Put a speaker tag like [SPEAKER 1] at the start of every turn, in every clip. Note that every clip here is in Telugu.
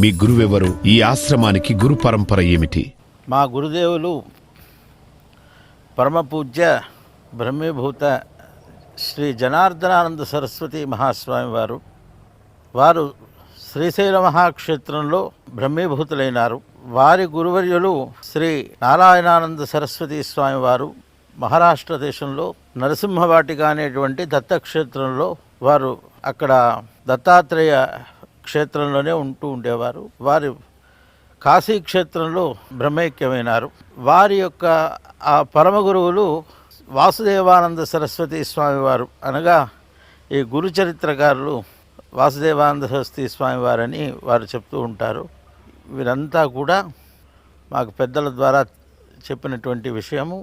[SPEAKER 1] మీ గురువెవరు? ఈ ఆశ్రమానికి గురు పరంపర ఏమిటి?
[SPEAKER 2] మా గురుదేవులు పరమపూజ్య బ్రహ్మీభూత శ్రీ జనార్దనానంద సరస్వతి మహాస్వామి వారు శ్రీశైల మహాక్షేత్రంలో బ్రహ్మీభూతులైనారు. వారి గురువర్యులు శ్రీ నారాయణానంద సరస్వతి స్వామి వారు మహారాష్ట్ర దేశంలో నరసింహవాటిక అనేటువంటి దత్తక్షేత్రంలో వారు అక్కడ దత్తాత్రేయ క్షేత్రంలోనే ఉంటూ ఉండేవారు. వారు కాశీ క్షేత్రంలో బ్రహ్మైక్యమైనారు. వారి యొక్క ఆ పరమ గురువులు వాసుదేవానంద సరస్వతి స్వామి వారు, అనగా ఈ గురు చరిత్రకారులు వాసుదేవానంద సరస్వతి స్వామి వారని వారు చెప్తూ ఉంటారు. వీరంతా కూడా మాకు పెద్దల ద్వారా చెప్పినటువంటి విషయము.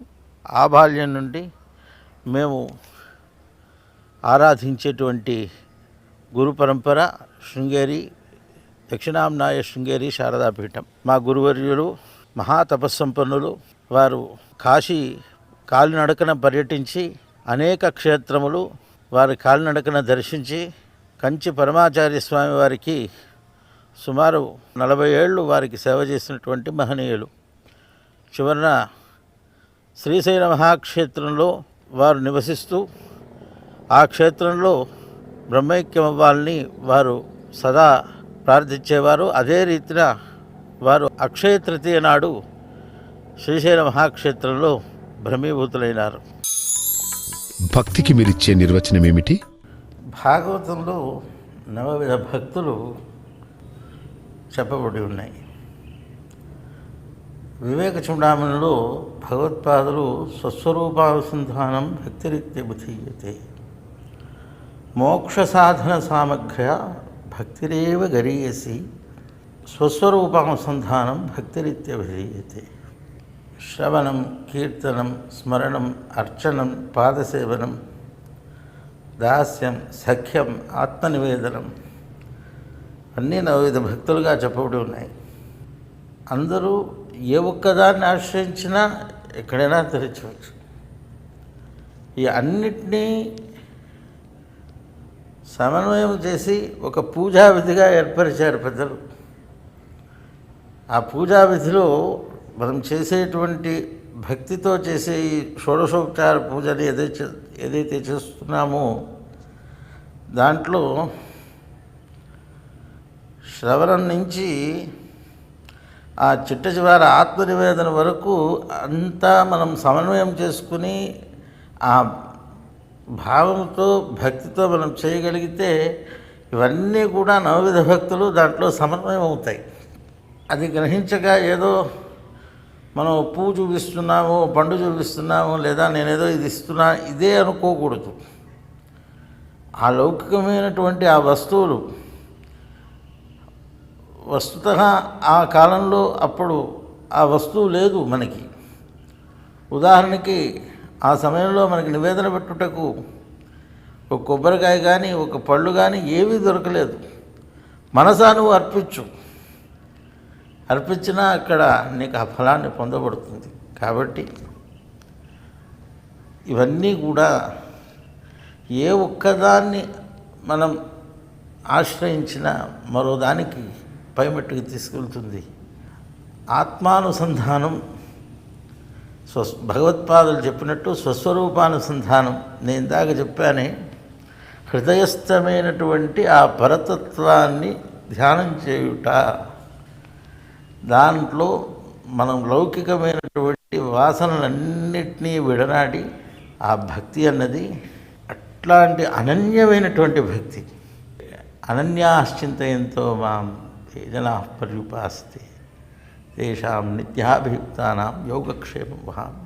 [SPEAKER 2] ఆ బాల్యం నుండి మేము ఆరాధించేటువంటి గురు పరంపర శృంగేరి దక్షిణాంనాయ శృంగేరి శారదాపీఠం. మా గురువర్యులు మహాతపస్సంపన్నులు. వారు కాశీ కాలినడకన పర్యటించి అనేక క్షేత్రములు వారి కాలినడకన దర్శించి కంచి పరమాచార్య స్వామి వారికి సుమారు 40 ఏళ్ళు వారికి సేవ చేసినటువంటి మహనీయులు. చివరన శ్రీశైల మహాక్షేత్రంలో వారు నివసిస్తూ ఆ క్షేత్రంలో బ్రహ్మైక్యం అవ్వాలని వారు సదా ప్రార్థించేవారు. అదే రీతిన వారు అక్షయ తృతీయ నాడు శ్రీశైల మహాక్షేత్రంలో బ్రహ్మీభూతులైనారు.
[SPEAKER 1] భక్తికి మీరిచ్చే నిర్వచనం ఏమిటి?
[SPEAKER 2] భాగవతంలో 9 భక్తులు చెప్పబడి ఉన్నాయి. వివేక చూడామణిలో భగవత్పాదులు స్వస్వరూపానుసంధానం భక్తిరిత్యభిధీయతే, మోక్ష సాధన సామగ్ర్య భక్తిరేవ గరీయసి, స్వస్వరూపానుసంధానం భక్తిరిత్యభిధీయతే. శ్రవణం, కీర్తనం, స్మరణం, అర్చనం, పాదసేవనం, దాస్యం, సఖ్యం, ఆత్మనివేదనం అన్నీ 9 భక్తులుగా చెప్పబడి ఉన్నాయి. అందరూ ఏ ఒక్కదాన్ని ఆశ్రయించినా ఎక్కడైనా తెరచవచ్చు. ఈ అన్నిటినీ సమన్వయం చేసి ఒక పూజా విధిగా ఏర్పరిచారు పెద్దలు. ఆ పూజా విధిలో మనం చేసేటువంటి భక్తితో చేసే ఈ షోడశోపచార పూజని ఏదైతే చేస్తున్నామో దాంట్లో శ్రవణం నుంచి ఆ చిట్ట చివరి ఆత్మనివేదన వరకు అంతా మనం సమన్వయం చేసుకుని ఆ భావంతో భక్తితో మనం చేయగలిగితే ఇవన్నీ కూడా 9 భక్తులు దాంట్లో సమన్వయం అవుతాయి. అది గ్రహించగా ఏదో మనం పువ్వు చూపిస్తున్నాము, పండు చూపిస్తున్నాము, లేదా నేనేదో ఇది ఇస్తున్నా ఇదే అనుకోకూడదు. ఆ లౌకికమైనటువంటి ఆ వస్తువులు వస్తుతః ఆ కాలంలో అప్పుడు ఆ వస్తువు లేదు మనకి. ఉదాహరణకి ఆ సమయంలో మనకి నివేదన పెట్టుటకు ఒక కొబ్బరికాయ కానీ ఒక పళ్ళు కానీ ఏమీ దొరకలేదు. మనసా నువ్వు అర్పించినా అక్కడ నీకు ఆ ఫలాన్ని పొందబడుతుంది. కాబట్టి ఇవన్నీ కూడా ఏ ఒక్కదాన్ని మనం ఆశ్రయించినా మరో దానికి పైమెట్టుకు తీసుకెళ్తుంది. ఆత్మానుసంధానం భగవత్పాదులు చెప్పినట్టు స్వస్వరూపానుసంధానం. నేను ఇందాక చెప్పానే, హృదయస్థమైనటువంటి ఆ పరతత్వాన్ని ధ్యానం చేయుట. దాంట్లో మనం లౌకికమైనటువంటి వాసనలన్నిటినీ విడనాడి ఆ భక్తి అన్నది అట్లాంటి అనన్యమైనటువంటి భక్తి. అనన్యాశ్చింతయంతో మాం జనాః పర్యుపాసతే తేషాం నిత్యాభియుక్తానాం యోగక్షేమం వహామి.